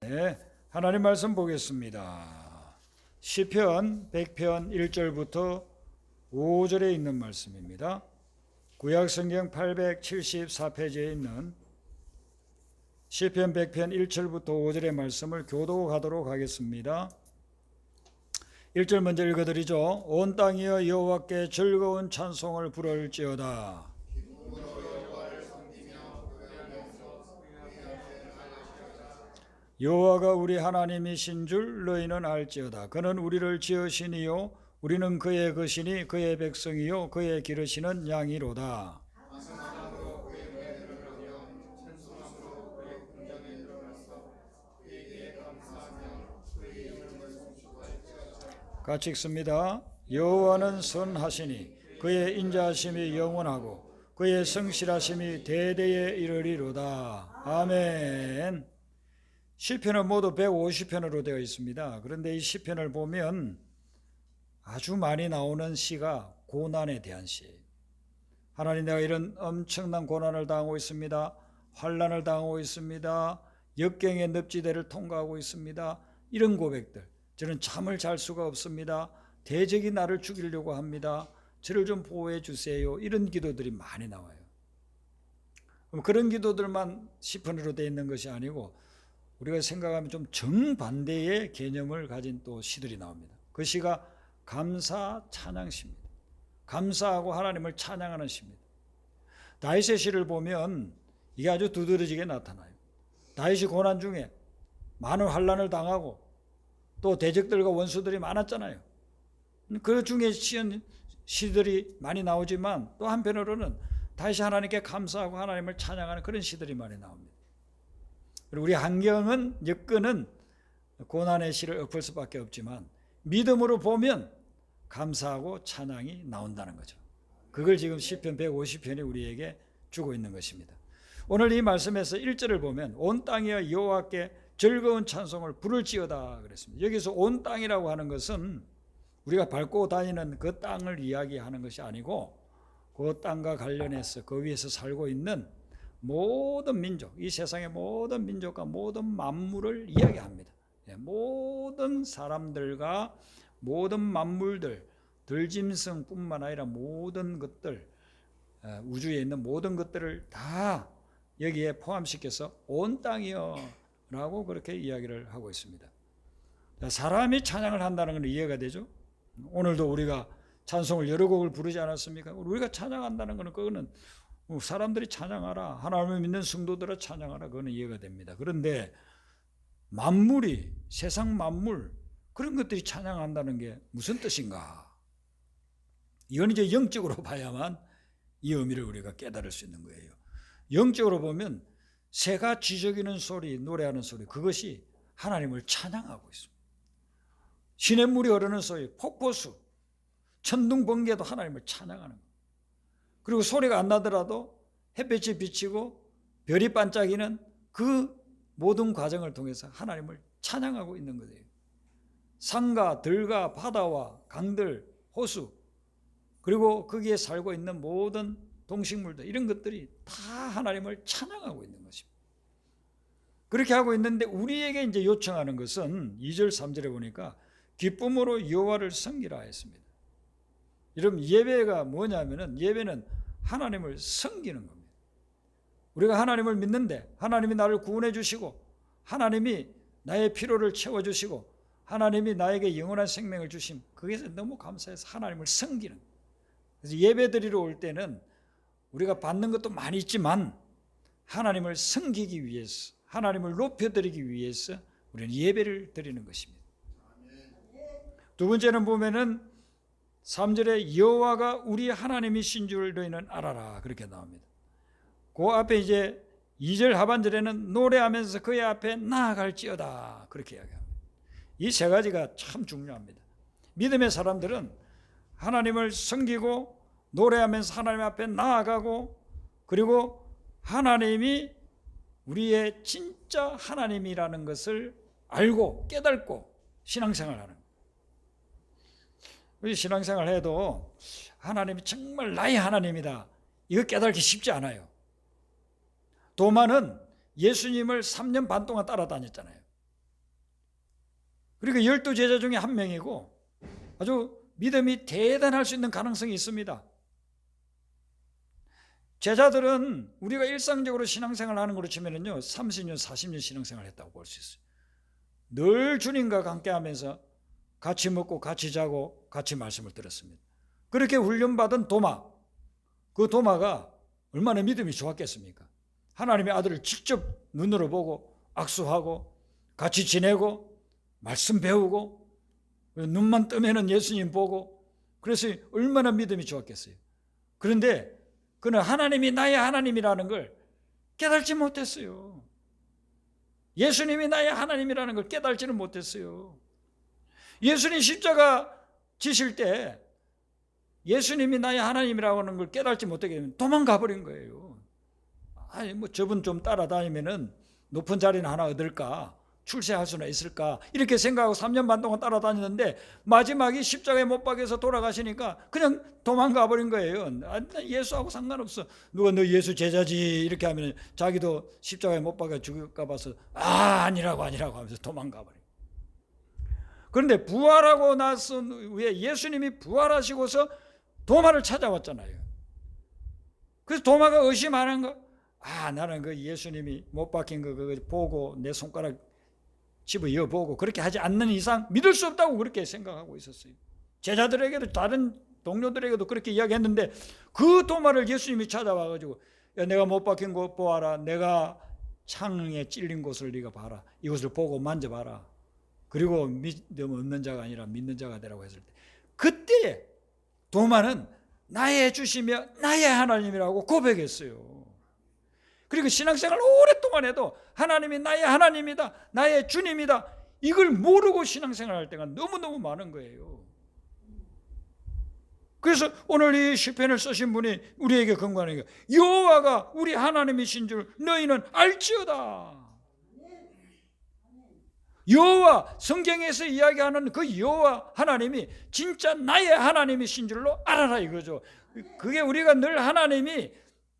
네, 하나님 말씀 보겠습니다. 시편 100편 1절부터 5절에 있는 말씀입니다. 구약 성경 874페이지에 있는 시편 100편 1절부터 5절의 말씀을 교독하도록 하겠습니다. 1절 먼저 읽어드리죠. 온 땅이여 여호와께 즐거운 찬송을 부를지어다. 여호와가 우리 하나님이신 줄 너희는 알지어다. 그는 우리를 지으시니요 우리는 그의 것이니 그의 백성이요 그의 기르시는 양이로다. 같이 읽습니다. 여호와는 선하시니 그의 인자하심이 영원하고 그의 성실하심이 대대에 이르리로다. 아멘. 시편은 모두 150편으로 되어 있습니다. 그런데 이 시편을 보면 아주 많이 나오는 시가 고난에 대한 시예요. 하나님, 내가 이런 엄청난 고난을 당하고 있습니다. 환난을 당하고 있습니다. 역경의 늪지대를 통과하고 있습니다. 이런 고백들. 저는 잠을 잘 수가 없습니다. 대적이 나를 죽이려고 합니다. 저를 좀 보호해 주세요. 이런 기도들이 많이 나와요. 그런 기도들만 시편으로 되어 있는 것이 아니고 우리가 생각하면 좀 정반대의 개념을 가진 또 시들이 나옵니다. 그 시가 감사 찬양시입니다. 감사하고 하나님을 찬양하는 시입니다. 다윗의 시를 보면 이게 아주 두드러지게 나타나요. 다윗이 고난 중에 많은 환난을 당하고 또 대적들과 원수들이 많았잖아요. 그 중에 시들이 많이 나오지만 또 한편으로는 다윗이 하나님께 감사하고 하나님을 찬양하는 그런 시들이 많이 나옵니다. 그리고 우리 환경은 여건은 고난의 시를 엎을 수밖에 없지만 믿음으로 보면 감사하고 찬양이 나온다는 거죠. 그걸 지금 시편 150편이 우리에게 주고 있는 것입니다. 오늘 이 말씀에서 1절을 보면 온 땅이여 여호와께 즐거운 찬송을 부를지어다 그랬습니다. 여기서 온 땅이라고 하는 것은 우리가 밟고 다니는 그 땅을 이야기하는 것이 아니고 그 땅과 관련해서 그 위에서 살고 있는 모든 민족, 이 세상의 모든 민족과 모든 만물을 이야기합니다. 모든 사람들과 모든 만물들, 들짐승뿐만 아니라 모든 것들, 우주에 있는 모든 것들을 다 여기에 포함시켜서 온 땅이여 라고 그렇게 이야기를 하고 있습니다. 사람이 찬양을 한다는 건 이해가 되죠? 오늘도 우리가 찬송을 여러 곡을 부르지 않았습니까? 우리가 찬양한다는 것은 그거는 사람들이 찬양하라, 하나님을 믿는 성도들아 찬양하라, 그거는 이해가 됩니다. 그런데 만물이, 세상 만물, 그런 것들이 찬양한다는 게 무슨 뜻인가? 이건 이제 영적으로 봐야만 이 의미를 우리가 깨달을 수 있는 거예요. 영적으로 보면 새가 쥐저기는 소리, 노래하는 소리, 그것이 하나님을 찬양하고 있습니다. 시냇물이 흐르는 소리, 폭포수, 천둥 번개도 하나님을 찬양하는 거예요. 그리고 소리가 안 나더라도 햇볕이 비치고 별이 반짝이는 그 모든 과정을 통해서 하나님을 찬양하고 있는 거예요. 산과 들과 바다와 강들, 호수, 그리고 거기에 살고 있는 모든 동식물들, 이런 것들이 다 하나님을 찬양하고 있는 것입니다. 그렇게 하고 있는데 우리에게 이제 요청하는 것은 2절 3절에 보니까 기쁨으로 여호와를 섬기라 했습니다. 여러분, 예배가 뭐냐면은 예배는 하나님을 섬기는 겁니다. 우리가 하나님을 믿는데 하나님이 나를 구원해 주시고 하나님이 나의 필요를 채워 주시고 하나님이 나에게 영원한 생명을 주심, 그게 너무 감사해서 하나님을 섬기는 거예요. 그래서 예배 드리러 올 때는 우리가 받는 것도 많이 있지만 하나님을 섬기기 위해서, 하나님을 높여드리기 위해서 우리는 예배를 드리는 것입니다. 두 번째는 보면은 3절에 여호와가 우리 하나님이신 줄 너희는 알아라, 그렇게 나옵니다. 그 앞에 이제 2절 하반절에는 노래하면서 그의 앞에 나아갈지어다, 그렇게 이야기합니다. 이 세 가지가 참 중요합니다. 믿음의 사람들은 하나님을 섬기고 노래하면서 하나님 앞에 나아가고, 그리고 하나님이 우리의 진짜 하나님이라는 것을 알고 깨닫고 신앙생활을 하는 거예요. 우리 신앙생활 해도 하나님이 정말 나의 하나님이다, 이거 깨닫기 쉽지 않아요. 도마는 예수님을 3년 반 동안 따라다녔잖아요. 그리고 12제자 중에 한 명이고 아주 믿음이 대단할 수 있는 가능성이 있습니다. 제자들은 우리가 일상적으로 신앙생활을 하는 걸로 치면은요 30년, 40년 신앙생활을 했다고 볼 수 있어요. 늘 주님과 함께 하면서 같이 먹고 같이 자고 같이 말씀을 들었습니다. 그렇게 훈련받은 도마, 그 도마가 얼마나 믿음이 좋았겠습니까? 하나님의 아들을 직접 눈으로 보고 악수하고 같이 지내고 말씀 배우고 눈만 뜨면은 예수님 보고, 그래서 얼마나 믿음이 좋았겠어요. 그런데 그는 하나님이 나의 하나님이라는 걸 깨달지 못했어요. 예수님이 나의 하나님이라는 걸 깨달지는 못했어요. 예수님 십자가 지실 때 예수님이 나의 하나님이라고 하는 걸 깨달지 못하게 되면 도망가 버린 거예요. 아니 뭐 저분 좀 따라다니면은 높은 자리는 하나 얻을까, 출세할 수는 있을까, 이렇게 생각하고 3년 반 동안 따라다녔는데 마지막에 십자가에 못 박혀서 돌아가시니까 그냥 도망가 버린 거예요. 예수하고 상관없어. 누가 너 예수 제자지 이렇게 하면 자기도 십자가에 못 박혀 죽을까 봐서 아니라고 하면서 도망가 버린. 그런데 부활하고 나선 후에 예수님이 부활하시고서 도마를 찾아왔잖아요. 그래서 도마가 의심하는 거, 나는 그 예수님이 못 박힌 거 그거 보고 내 손가락 집어 이어보고 그렇게 하지 않는 이상 믿을 수 없다고 그렇게 생각하고 있었어요. 제자들에게도 다른 동료들에게도 그렇게 이야기했는데 그 도마를 예수님이 찾아와가지고 내가 못 박힌 곳 보아라, 내가 창에 찔린 곳을 네가 봐라, 이곳을 보고 만져봐라, 그리고 믿음 없는 자가 아니라 믿는 자가 되라고 했을 때 그때 도마는 나의 주시며 나의 하나님이라고 고백했어요. 그리고 신앙생활 오랫동안 해도 하나님이 나의 하나님이다, 나의 주님이다, 이걸 모르고 신앙생활할 때가 너무너무 많은 거예요. 그래서 오늘 이 시편을 쓰신 분이 우리에게 권고하는 게 여호와가 우리 하나님이신 줄 너희는 알지어다. 여호와, 성경에서 이야기하는 그 여호와 하나님이 진짜 나의 하나님이신 줄로 알아라 이거죠. 그게 우리가 늘 하나님이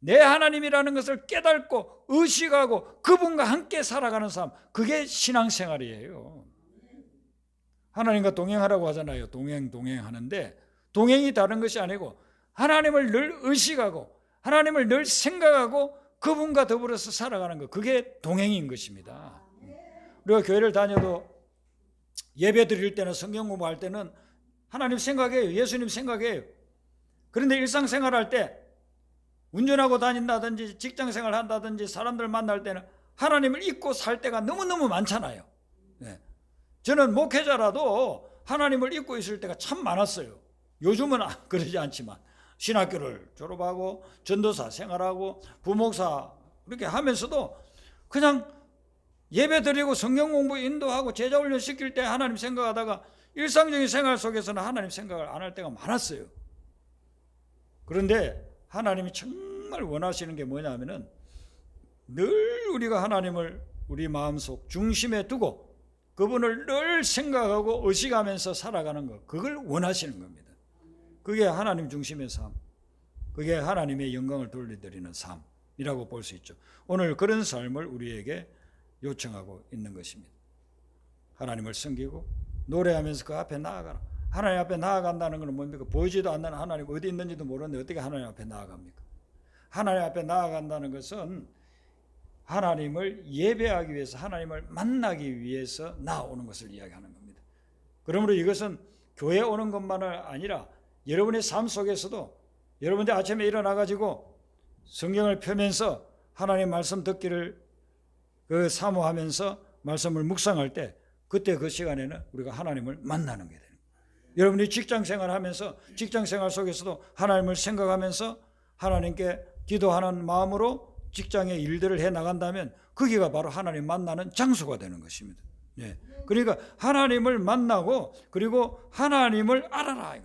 내 하나님이라는 것을 깨닫고 의식하고 그분과 함께 살아가는 삶, 그게 신앙생활이에요. 하나님과 동행하라고 하잖아요. 동행하는데 동행이 다른 것이 아니고 하나님을 늘 의식하고 하나님을 늘 생각하고 그분과 더불어서 살아가는 것, 그게 동행인 것입니다. 우리가 교회를 다녀도 예배 드릴 때는, 성경 공부할 때는 하나님 생각해요. 예수님 생각해요. 그런데 일상생활할 때 운전하고 다닌다든지 직장생활 한다든지 사람들 만날 때는 하나님을 잊고 살 때가 너무너무 많잖아요. 저는 목회자라도 하나님을 잊고 있을 때가 참 많았어요. 요즘은 그러지 않지만 신학교를 졸업하고 전도사 생활하고 부목사 그렇게 하면서도 그냥 예배 드리고 성경 공부 인도하고 제자 훈련 시킬 때 하나님 생각하다가 일상적인 생활 속에서는 하나님 생각을 안 할 때가 많았어요. 그런데 하나님이 정말 원하시는 게 뭐냐면은 늘 우리가 하나님을 우리 마음속 중심에 두고 그분을 늘 생각하고 의식하면서 살아가는 것, 그걸 원하시는 겁니다. 그게 하나님 중심의 삶, 그게 하나님의 영광을 돌려드리는 삶이라고 볼 수 있죠. 오늘 그런 삶을 우리에게 요청하고 있는 것입니다. 하나님을 섬기고 노래하면서 그 앞에 나아가라. 하나님 앞에 나아간다는 것은 뭡니까? 보이지도 않는 하나님, 어디 있는지도 모르는데 어떻게 하나님 앞에 나아갑니까? 하나님 앞에 나아간다는 것은 하나님을 예배하기 위해서, 하나님을 만나기 위해서 나아오는 것을 이야기하는 겁니다. 그러므로 이것은 교회 오는 것만은 아니라 여러분의 삶 속에서도 여러분들 아침에 일어나가지고 성경을 펴면서 하나님 말씀 듣기를 사모하면서 말씀을 묵상할 때 그때 그 시간에는 우리가 하나님을 만나는 게 돼요. 여러분이 직장생활 하면서 직장생활 속에서도 하나님을 생각하면서 하나님께 기도하는 마음으로 직장의 일들을 해나간다면 거기가 바로 하나님 만나는 장소가 되는 것입니다. 그러니까 하나님을 만나고 그리고 하나님을 알아라.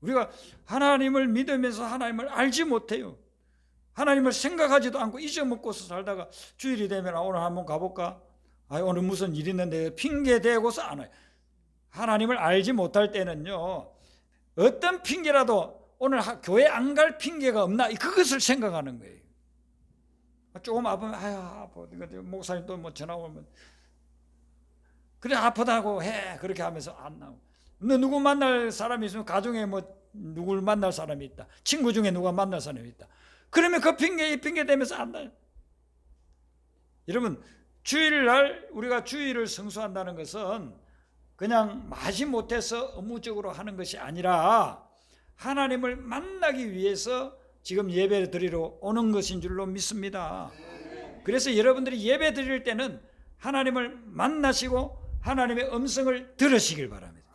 우리가 하나님을 믿으면서 하나님을 알지 못해요. 하나님을 생각하지도 않고 잊어먹고서 살다가 주일이 되면 오늘 한번 가볼까? 오늘 무슨 일 있는데 핑계 대고서 안 와요. 하나님을 알지 못할 때는요, 어떤 핑계라도 오늘 교회 안 갈 핑계가 없나, 그것을 생각하는 거예요. 조금 아프면 목사님 또 뭐 전화 오면 그래 아프다고 해 그렇게 하면서 안 나오고, 너 누구 만날 사람이 있으면 가정에 뭐 누굴 만날 사람이 있다, 친구 중에 누가 만날 사람이 있다, 그러면 그 핑계 이 핑계 대면서 안 나요. 여러분, 주일날 우리가 주일을 성수한다는 것은 그냥 마지 못해서 의무적으로 하는 것이 아니라 하나님을 만나기 위해서 지금 예배 드리러 오는 것인 줄로 믿습니다. 그래서 여러분들이 예배 드릴 때는 하나님을 만나시고 하나님의 음성을 들으시길 바랍니다.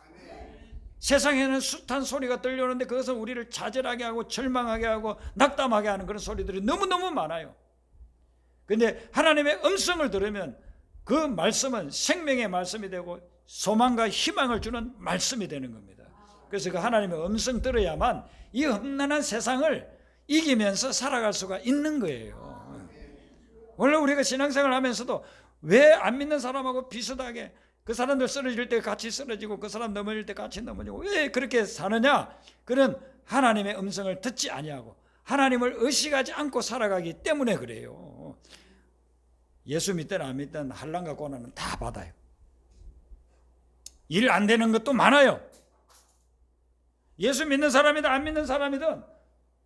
세상에는 숱한 소리가 들려오는데 그것은 우리를 좌절하게 하고 절망하게 하고 낙담하게 하는 그런 소리들이 너무너무 많아요. 그런데 하나님의 음성을 들으면 그 말씀은 생명의 말씀이 되고 소망과 희망을 주는 말씀이 되는 겁니다. 그래서 그 하나님의 음성 들어야만 이 험난한 세상을 이기면서 살아갈 수가 있는 거예요. 원래 우리가 신앙생활 하면서도 왜 안 믿는 사람하고 비슷하게 그 사람들 쓰러질 때 같이 쓰러지고 그 사람 넘어질 때 같이 넘어지고 왜 그렇게 사느냐? 그런 하나님의 음성을 듣지 아니하고 하나님을 의식하지 않고 살아가기 때문에 그래요. 예수 믿든 안 믿든 환난과 고난은 다 받아요. 일 안 되는 것도 많아요. 예수 믿는 사람이든 안 믿는 사람이든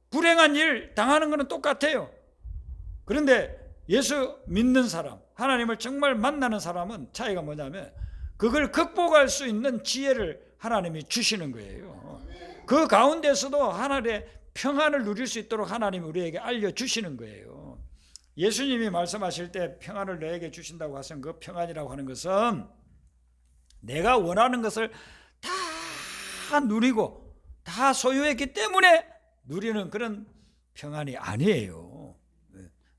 불행한 일 당하는 것은 똑같아요. 그런데 예수 믿는 사람, 하나님을 정말 만나는 사람은 차이가 뭐냐면 그걸 극복할 수 있는 지혜를 하나님이 주시는 거예요. 그 가운데서도 하나님의 평안을 누릴 수 있도록 하나님이 우리에게 알려주시는 거예요. 예수님이 말씀하실 때 평안을 너에게 주신다고 하신 그 평안이라고 하는 것은 내가 원하는 것을 다 누리고 다 소유했기 때문에 누리는 그런 평안이 아니에요.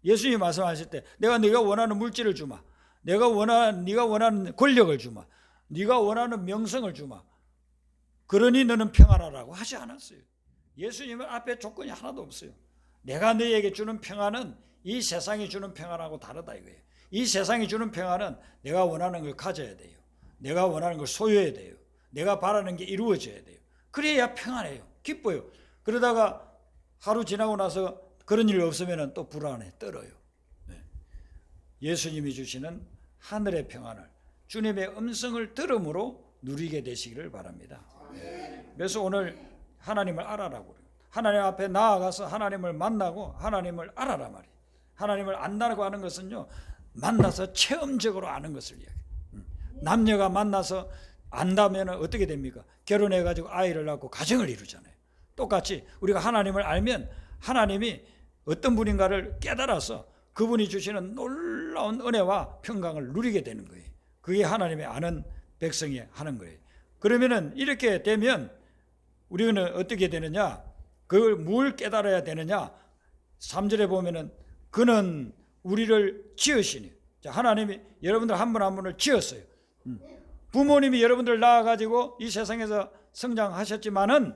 예수님이 말씀하실 때 네가 원하는 물질을 주마, 네가 원하는 권력을 주마, 네가 원하는 명성을 주마, 그러니 너는 평안하라고 하지 않았어요. 예수님은 앞에 조건이 하나도 없어요. 내가 너에게 주는 평안은 이 세상이 주는 평안하고 다르다 이거예요. 이 세상이 주는 평안은 내가 원하는 걸 가져야 돼요. 내가 원하는 걸 소유해야 돼요. 내가 바라는 게 이루어져야 돼요. 그래야 평안해요. 기뻐요. 그러다가 하루 지나고 나서 그런 일 없으면 또 불안해, 떨어요. 예수님이 주시는 하늘의 평안을 주님의 음성을 들음으로 누리게 되시기를 바랍니다. 그래서 오늘 하나님을 알아라고 그래요. 하나님 앞에 나아가서 하나님을 만나고 하나님을 알아라 말이에요. 하나님을 안다고 하는 것은요, 만나서 체험적으로 아는 것을 이야기해요. 남녀가 만나서 안다면 어떻게 됩니까? 결혼해가지고 아이를 낳고 가정을 이루잖아요. 똑같이 우리가 하나님을 알면 하나님이 어떤 분인가를 깨달아서 그분이 주시는 놀라운 은혜와 평강을 누리게 되는 거예요. 그게 하나님의 아는 백성이 하는 거예요. 그러면은 이렇게 되면 우리는 어떻게 되느냐? 그걸 뭘 깨달아야 되느냐? 3절에 보면은 그는 우리를 지으시니, 하나님이 여러분들 한 분 한 분을 지었어요. 부모님이 여러분들 낳아가지고 이 세상에서 성장하셨지만은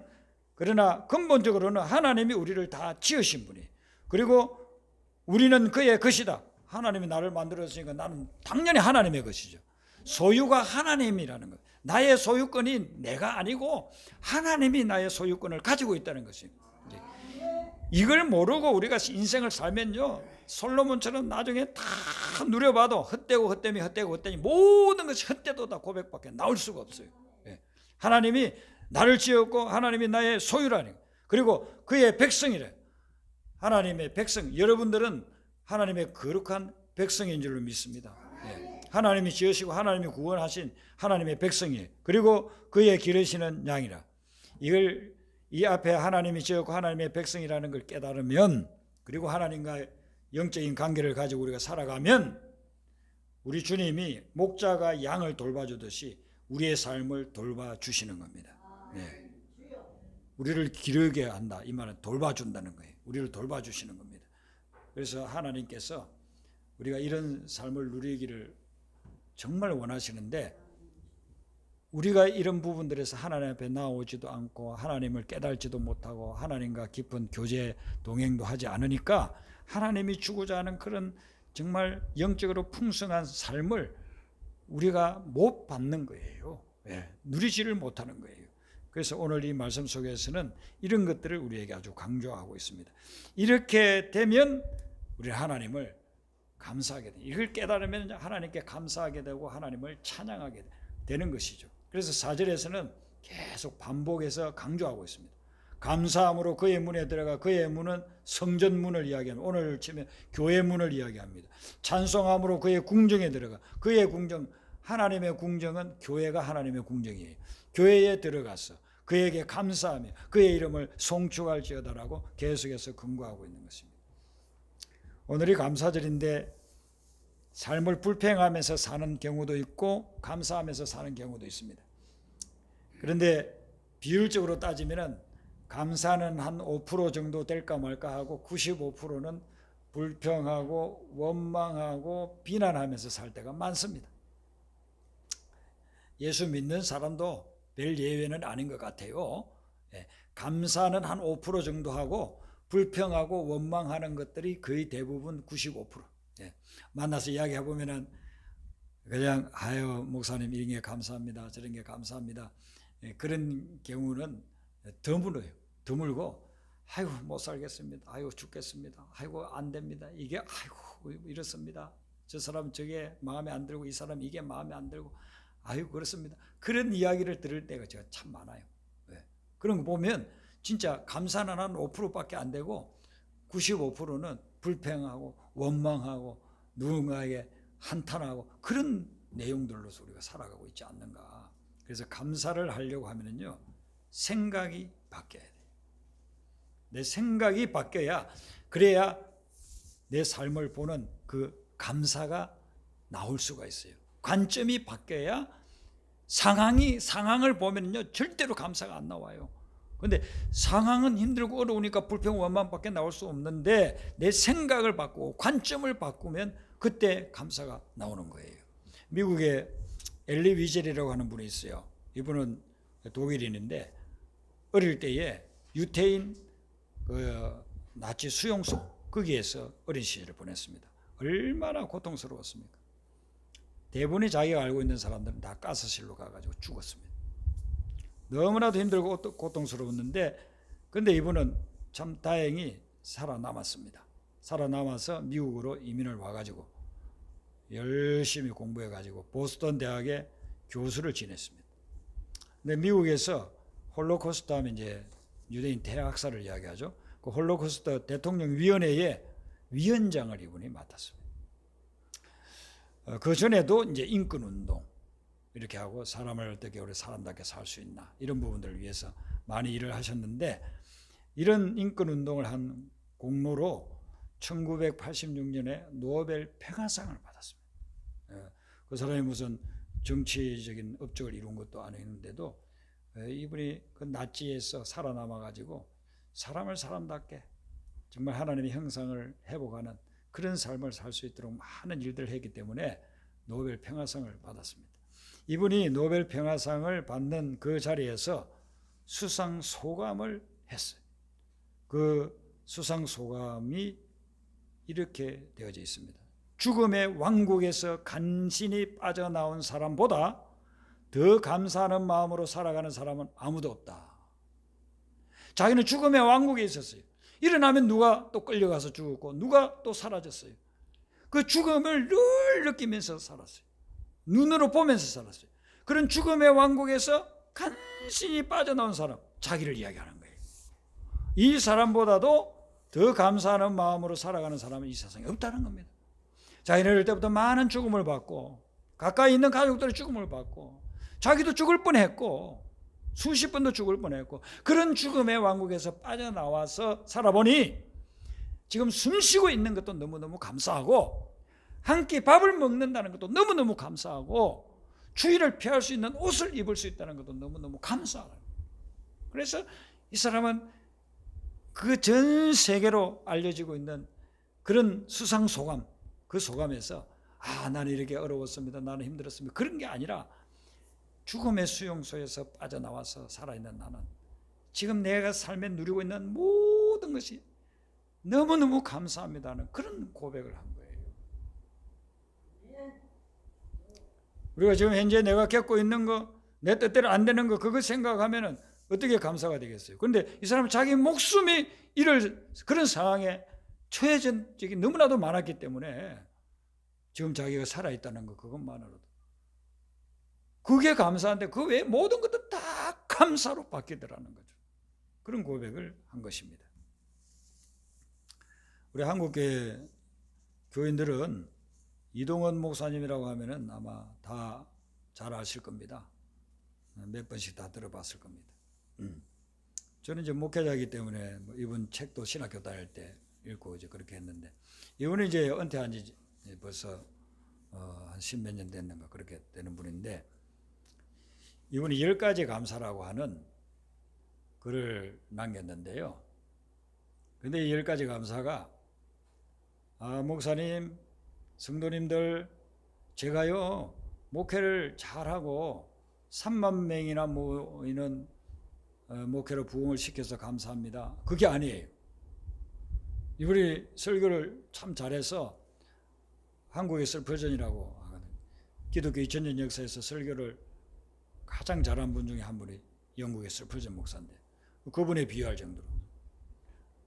그러나 근본적으로는 하나님이 우리를 다 지으신 분이에요. 그리고 우리는 그의 것이다. 하나님이 나를 만들었으니까 나는 당연히 하나님의 것이죠. 소유가 하나님이라는 것. 나의 소유권이 내가 아니고 하나님이 나의 소유권을 가지고 있다는 것입니다. 이걸 모르고 우리가 인생을 살면요, 솔로몬처럼 나중에 다 누려봐도 헛되니 모든 것이 헛되도다 고백밖에 나올 수가 없어요. 하나님이 나를 지었고 하나님이 나의 소유라니, 그리고 그의 백성이래. 하나님의 백성, 여러분들은 하나님의 거룩한 백성인 줄로 믿습니다. 하나님이 지으시고 하나님이 구원하신 하나님의 백성이에요. 그리고 그의 기르시는 양이라. 이걸 이 앞에 하나님이 지었고 하나님의 백성이라는 걸 깨달으면, 그리고 하나님과 영적인 관계를 가지고 우리가 살아가면 우리 주님이 목자가 양을 돌봐주듯이 우리의 삶을 돌봐주시는 겁니다. 네. 우리를 기르게 한다, 이 말은 돌봐준다는 거예요. 우리를 돌봐주시는 겁니다. 그래서 하나님께서 우리가 이런 삶을 누리기를 정말 원하시는데, 우리가 이런 부분들에서 하나님 앞에 나오지도 않고 하나님을 깨달지도 못하고 하나님과 깊은 교제 동행도 하지 않으니까 하나님이 주고자 하는 그런 정말 영적으로 풍성한 삶을 우리가 못 받는 거예요. 누리지를 못하는 거예요. 그래서 오늘 이 말씀 속에서는 이런 것들을 우리에게 아주 강조하고 있습니다. 이렇게 되면 우리는 하나님을 감사하게 돼요. 이걸 깨달으면 하나님께 감사하게 되고 하나님을 찬양하게 돼요. 되는 것이죠. 그래서 4절에서는 계속 반복해서 강조하고 있습니다. 감사함으로 그의 문에 들어가. 그의 문은 성전문을 이야기합니다. 오늘 치면 교회 문을 이야기합니다. 찬송함으로 그의 궁정에 들어가. 그의 궁정, 하나님의 궁정은 교회가 하나님의 궁정이에요. 교회에 들어가서 그에게 감사하며 그의 이름을 송축할지어다라고 계속해서 근거하고 있는 것입니다. 오늘이 감사절인데 삶을 불평하면서 사는 경우도 있고 감사하면서 사는 경우도 있습니다. 그런데 비율적으로 따지면 감사는 한 5% 정도 될까 말까 하고 95%는 불평하고 원망하고 비난하면서 살 때가 많습니다. 예수 믿는 사람도 별 예외는 아닌 것 같아요. 감사는 한 5% 정도 하고 불평하고 원망하는 것들이 거의 대부분 95%. 만나서 이야기해 보면은 그냥 아유 목사님 이런 게 감사합니다. 저런 게 감사합니다. 그런 경우는 드물어요. 드물고 아이고 못 살겠습니다. 아이고 죽겠습니다. 아이고 안 됩니다. 이게 아이고 이렇습니다. 저 사람 저게 마음에 안 들고 이 사람 이게 마음에 안 들고 아이고 그렇습니다. 그런 이야기를 들을 때가 제가 참 많아요. 그런 거 보면 진짜 감사는 한 5%밖에 안 되고 95%는 불평하고 원망하고 누군가에게 한탄하고 그런 내용들로서 우리가 살아가고 있지 않는가. 그래서 감사를 하려고 하면은요 생각이 바뀌어야 돼요. 내 생각이 바뀌어야 그래야 내 삶을 보는 그 감사가 나올 수가 있어요. 관점이 바뀌어야 상황을 보면요 절대로 감사가 안 나와요. 그런데 상황은 힘들고 어려우니까 불평 원망밖에 나올 수 없는데 내 생각을 바꾸고 관점을 바꾸면 그때 감사가 나오는 거예요. 미국에 엘리 위젤이라고 하는 분이 있어요. 이분은 독일인인데 어릴 때에 유태인 나치 수용소 거기에서 어린 시절을 보냈습니다. 얼마나 고통스러웠습니까? 대부분이 자기가 알고 있는 사람들은 다 가스실로 가가지고 죽었습니다. 너무나도 힘들고 고통스러웠는데 근데 이분은 참 다행히 살아남았습니다. 살아남아서 미국으로 이민을 와가지고 열심히 공부해가지고 보스턴 대학에 교수를 지냈습니다. 근데 미국에서 홀로코스트 하면 이제 유대인 대학살을 이야기하죠. 그 홀로코스트 대통령위원회의 위원장을 이분이 맡았습니다. 그 전에도 이제 인권운동 이렇게 하고 사람을 어떻게 우리 사람답게 살 수 있나 이런 부분들을 위해서 많이 일을 하셨는데 이런 인권운동을 한 공로로 1986년에 노벨 평화상을 받았습니다. 그 사람이 무슨 정치적인 업적을 이룬 것도 아니었는데도 이분이 그 나치에서 살아남아가지고 사람을 사람답게 정말 하나님의 형상을 회복하는 그런 삶을 살 수 있도록 많은 일들을 했기 때문에 노벨 평화상을 받았습니다. 이분이 노벨 평화상을 받는 그 자리에서 수상 소감을 했어요. 그 수상 소감이 이렇게 되어져 있습니다. 죽음의 왕국에서 간신히 빠져나온 사람보다 더 감사하는 마음으로 살아가는 사람은 아무도 없다. 자기는 죽음의 왕국에 있었어요. 일어나면 누가 또 끌려가서 죽었고 누가 또 사라졌어요. 그 죽음을 늘 느끼면서 살았어요. 눈으로 보면서 살았어요. 그런 죽음의 왕국에서 간신히 빠져나온 사람, 자기를 이야기하는 거예요. 이 사람보다도 더 감사하는 마음으로 살아가는 사람은 이 세상에 없다는 겁니다. 자기는 어릴 때부터 많은 죽음을 받고 가까이 있는 가족들의 죽음을 받고 자기도 죽을 뻔했고 수십 번도 죽을 뻔했고 그런 죽음의 왕국에서 빠져나와서 살아보니 지금 숨쉬고 있는 것도 너무너무 감사하고 한 끼 밥을 먹는다는 것도 너무너무 감사하고 추위를 피할 수 있는 옷을 입을 수 있다는 것도 너무너무 감사하다. 그래서 이 사람은 그 전 세계로 알려지고 있는 그런 수상 소감, 그 소감에서 나는 이렇게 어려웠습니다. 나는 힘들었습니다. 그런 게 아니라 죽음의 수용소에서 빠져나와서 살아있는 나는 지금 내가 삶에 누리고 있는 모든 것이 너무너무 감사합니다는 그런 고백을 한 거예요. 우리가 지금 현재 내가 겪고 있는 거, 내 뜻대로 안 되는 거 그거 생각하면은 어떻게 감사가 되겠어요? 그런데 이 사람은 자기 목숨이 이럴 그런 상황에 처해진 적이 너무나도 많았기 때문에 지금 자기가 살아있다는 거 그것만으로도 그게 감사한데 그 외에 모든 것도 다 감사로 바뀌더라는 거죠. 그런 고백을 한 것입니다. 우리 한국교회 교인들은 이동원 목사님이라고 하면은 아마 다 잘 아실 겁니다. 몇 번씩 다 들어봤을 겁니다. 저는 이제 목회자이기 때문에 이분 책도 신학교 다닐 때 읽고 이제 그렇게 했는데, 이분은 이제 은퇴한 지 벌써 한 10몇 년 됐는가 그렇게 되는 분인데, 이분이 10가지 감사라고 하는 글을 남겼는데요. 근데 이 10가지 감사가, 목사님, 성도님들, 제가요 목회를 잘하고 3만 명이나 모이는 목회로 부흥을 시켜서 감사합니다. 그게 아니에요. 이분이 설교를 참 잘해서 한국의 설퍼전이라고 하거든요. 기독교 2000년 역사에서 설교를 가장 잘한 분 중에 한 분이 영국의 설퍼전 목사인데, 그분에 비유할 정도로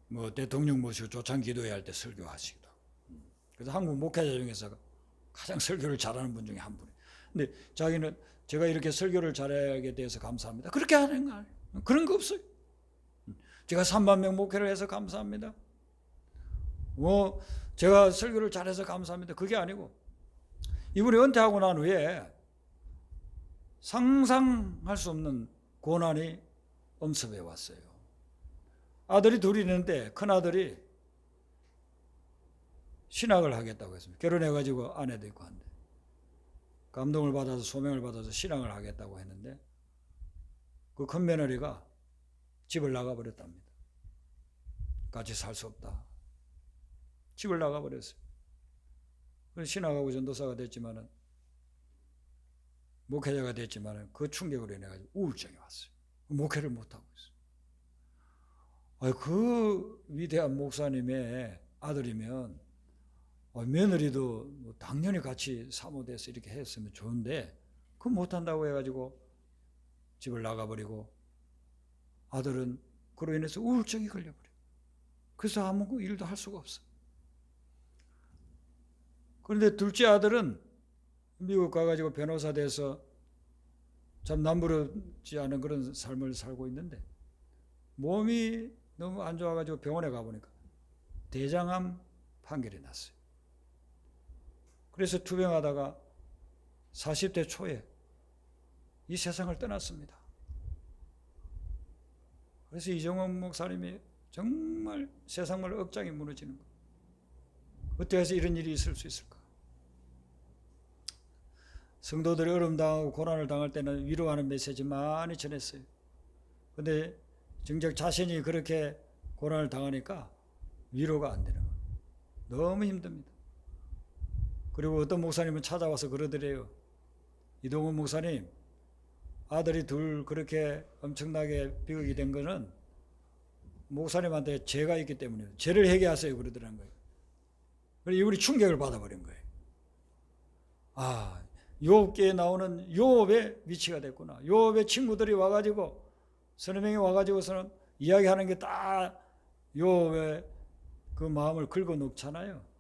뭐 대통령 모시고 조찬 기도회 할 때 설교하시기도 하고, 그래서 한국 목회자 중에서 가장 설교를 잘하는 분 중에 한 분이에요. 근데 자기는 제가 이렇게 설교를 잘하게 돼서 감사합니다, 그렇게 하는 거 아니에요. 그런 거 없어요. 제가 3만 명 목회를 해서 감사합니다, 뭐 제가 설교를 잘해서 감사합니다, 그게 아니고, 이분이 은퇴하고 난 후에 상상할 수 없는 고난이 엄습해 왔어요. 아들이 둘이 있는데 큰아들이 신학을 하겠다고 했습니다. 결혼해가지고 아내도 있고 한데, 감동을 받아서 소명을 받아서 신학을 하겠다고 했는데, 그 큰 며느리가 집을 나가버렸답니다. 같이 살 수 없다. 집을 나가버렸어요. 그래서 신학하고 전도사가 됐지만은, 목회자가 됐지만은 그 충격으로 인해가지고 우울증이 왔어요. 목회를 못하고 있어요. 그 위대한 목사님의 아들이면 며느리도 당연히 같이 사모돼서 이렇게 했으면 좋은데, 그거 못한다고 해가지고 집을 나가버리고, 아들은 그로 인해서 우울증이 걸려버려요. 그래서 아무 일도 할 수가 없어요. 그런데 둘째 아들은 미국 가가지고 변호사 돼서 참 남부럽지 않은 그런 삶을 살고 있는데, 몸이 너무 안 좋아가지고 병원에 가보니까 대장암 판결이 났어요. 그래서 투병하다가 40대 초에 이 세상을 떠났습니다. 그래서 이정원 목사님이 정말 세상을 억장이 무너지는 거예요. 어떻게 해서 이런 일이 있을 수 있을까? 성도들이 어려움 당하고 고난을 당할 때는 위로하는 메시지 많이 전했어요. 근데 정작 자신이 그렇게 고난을 당하니까 위로가 안 되는 거예요. 너무 힘듭니다. 그리고 어떤 목사님은 찾아와서 그러더래요. 이동훈 목사님, 아들이 둘 그렇게 엄청나게 비극이 된 거는 목사님한테 죄가 있기 때문에 죄를 회개하세요, 그러더라는 거예요. 그래서 이분이 충격을 받아버린 거예요. 욥기에 나오는 욥의 위치가 됐구나. 욥의 친구들이 와가지고, 서너 명이 와가지고서는 이야기하는 게 다 욥의 그 마음을 긁어 놓잖아요.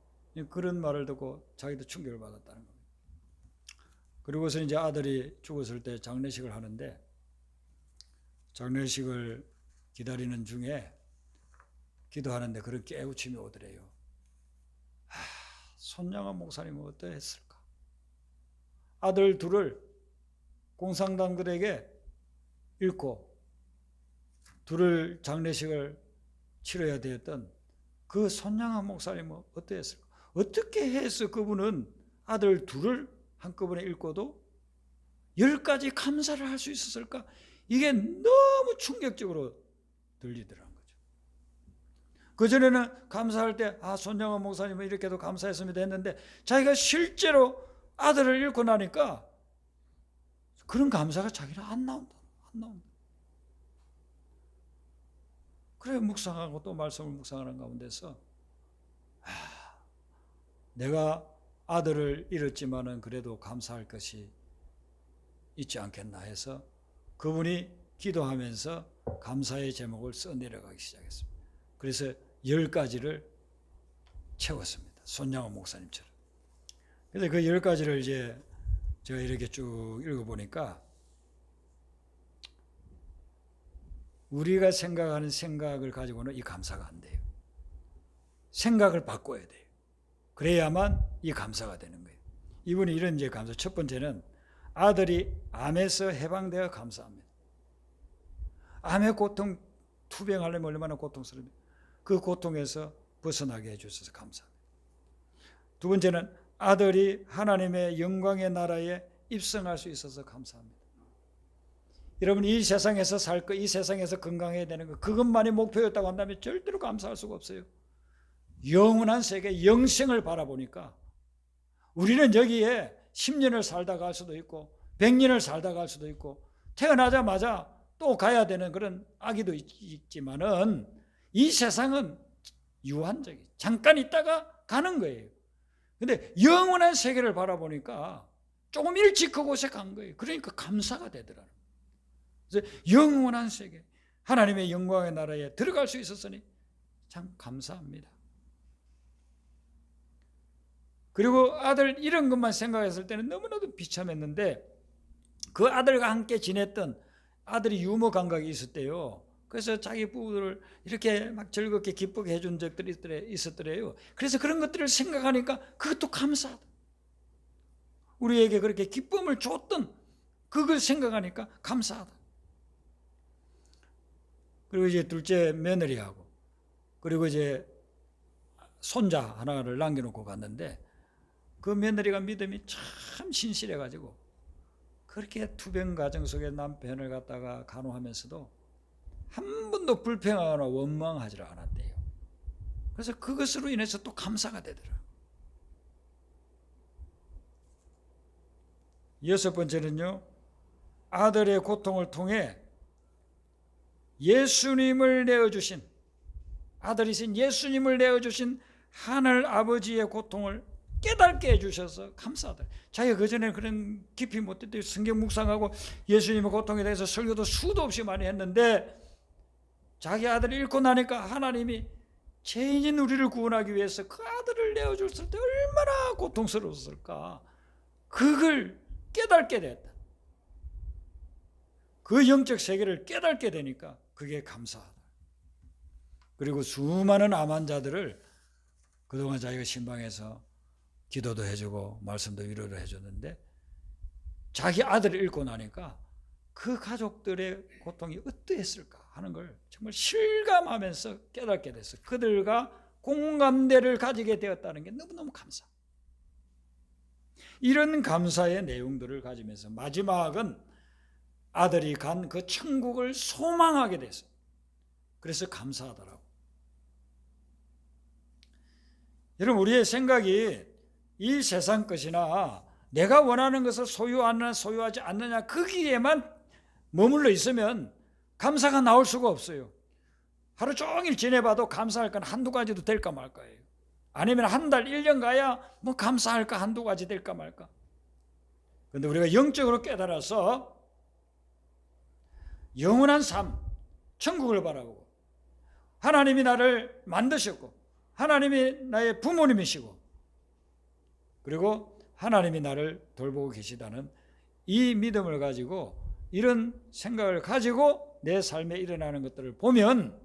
그런 말을 듣고 자기도 충격을 받았다는 겁니다. 그리고서 이제 아들이 죽었을 때 장례식을 하는데, 장례식을 기다리는 중에 기도하는데 그런 깨우침이 오더래요. 손양원 목사님은 어떠했을까? 아들 둘을 공산당들에게 잃고 둘을 장례식을 치러야 되었던 그 손양원 목사님은 어떠했을까? 어떻게 해서 그분은 아들 둘을 한꺼번에 잃고도 10가지 감사를 할 수 있었을까? 이게 너무 충격적으로 들리더라는 거죠. 그전에는 감사할 때 손양원 목사님은 이렇게도 감사했습니다 했는데, 자기가 실제로 아들을 잃고 나니까 그런 감사가 자기는 안 나온다. 그래 묵상하고 또 말씀을 묵상하는 가운데서 내가 아들을 잃었지만은 그래도 감사할 것이 있지 않겠나 해서 그분이 기도하면서 감사의 제목을 써내려가기 시작했습니다. 그래서 10가지를 채웠습니다. 손양원 목사님처럼. 그래서 그 10가지를 이제 제가 이렇게 쭉 읽어보니까 우리가 생각하는 생각을 가지고는 이 감사가 안 돼요. 생각을 바꿔야 돼요. 그래야만 이 감사가 되는 거예요. 이분이 이런 이제 감사. 첫 번째는 아들이 암에서 해방되어 감사합니다. 암의 고통, 투병하려면 얼마나 고통스러워요. 그 고통에서 벗어나게 해주셔서 감사합니다. 두 번째는 아들이 하나님의 영광의 나라에 입성할 수 있어서 감사합니다. 여러분, 이 세상에서 살 거, 이 세상에서 건강해야 되는 거, 그것만이 목표였다고 한다면 절대로 감사할 수가 없어요. 영원한 세계, 영생을 바라보니까 우리는 여기에 10년을 살다 갈 수도 있고 100년을 살다 갈 수도 있고 태어나자마자 또 가야 되는 그런 아기도 있지만은 이 세상은 유한적이 잠깐 있다가 가는 거예요. 근데 영원한 세계를 바라보니까 조금 일찍 그곳에 간 거예요. 그러니까 감사가 되더라고요. 그래서 영원한 세계, 하나님의 영광의 나라에 들어갈 수 있었으니 참 감사합니다. 그리고 아들 이런 것만 생각했을 때는 너무나도 비참했는데 그 아들과 함께 지냈던 아들이 유머 감각이 있었대요. 그래서 자기 부부를 이렇게 막 즐겁게 기쁘게 해준 적들이 있었더래요. 그래서 그런 것들을 생각하니까 그것도 감사하다. 우리에게 그렇게 기쁨을 줬던 그걸 생각하니까 감사하다. 그리고 이제 둘째 며느리하고 그리고 이제 손자 하나를 남겨놓고 갔는데 그 며느리가 믿음이 참 신실해가지고 그렇게 투병 과정 속에 남편을 갖다가 간호하면서도 한 번도 불평하거나 원망하지 않았대요. 그래서 그것으로 인해서 또 감사가 되더라고요. 여섯 번째는요, 아들의 고통을 통해 예수님을 내어주신, 아들이신 예수님을 내어주신 하늘 아버지의 고통을 깨닫게 해주셔서 감사하다. 자기가 그전에 그런 깊이 못했대요. 성경 묵상하고 예수님의 고통에 대해서 설교도 수도 없이 많이 했는데 자기 아들을 잃고 나니까 하나님이 죄인인 우리를 구원하기 위해서 그 아들을 내어줬을 때 얼마나 고통스러웠을까. 그걸 깨닫게 됐다. 그 영적 세계를 깨닫게 되니까 그게 감사하다. 그리고 수많은 암 환자들을 그동안 자기가 신방에서 기도도 해주고 말씀도 위로를 해줬는데 자기 아들을 잃고 나니까 그 가족들의 고통이 어떠했을까 하는 걸 정말 실감하면서 깨닫게 됐어요. 그들과 공감대를 가지게 되었다는 게 너무너무 감사. 이런 감사의 내용들을 가지면서 마지막은 아들이 간 그 천국을 소망하게 됐어요. 그래서 감사하더라고. 여러분, 우리의 생각이 이 세상 것이나 내가 원하는 것을 소유하느냐 소유하지 않느냐 거기에만 머물러 있으면 감사가 나올 수가 없어요. 하루 종일 지내봐도 감사할 건 한두 가지도 될까 말까예요. 아니면 한 달, 1년 가야 뭐 감사할까 한두 가지 될까 말까. 그런데 우리가 영적으로 깨달아서 영원한 삶, 천국을 바라보고 하나님이 나를 만드셨고 하나님이 나의 부모님이시고 그리고 하나님이 나를 돌보고 계시다는 이 믿음을 가지고 이런 생각을 가지고 내 삶에 일어나는 것들을 보면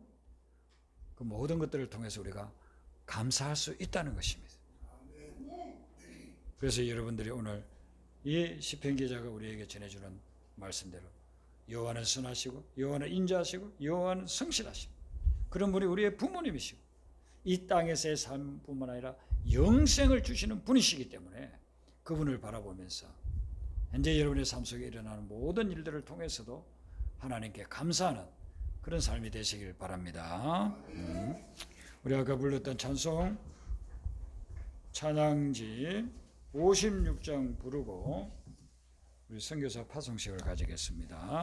그 모든 것들을 통해서 우리가 감사할 수 있다는 것입니다. 그래서 여러분들이 오늘 이 시편 기자가 우리에게 전해주는 말씀대로 여호와는 선하시고 여호와는 인자하시고 여호와는 성실하시고 그런 분이 우리의 부모님이시고 이 땅에서의 삶뿐만 아니라 영생을 주시는 분이시기 때문에 그분을 바라보면서 현재 여러분의 삶 속에 일어나는 모든 일들을 통해서도 하나님께 감사하는 그런 삶이 되시길 바랍니다. 우리 아까 불렀던 찬송 찬양지 56장 부르고 우리 선교사 파송식을 가지겠습니다.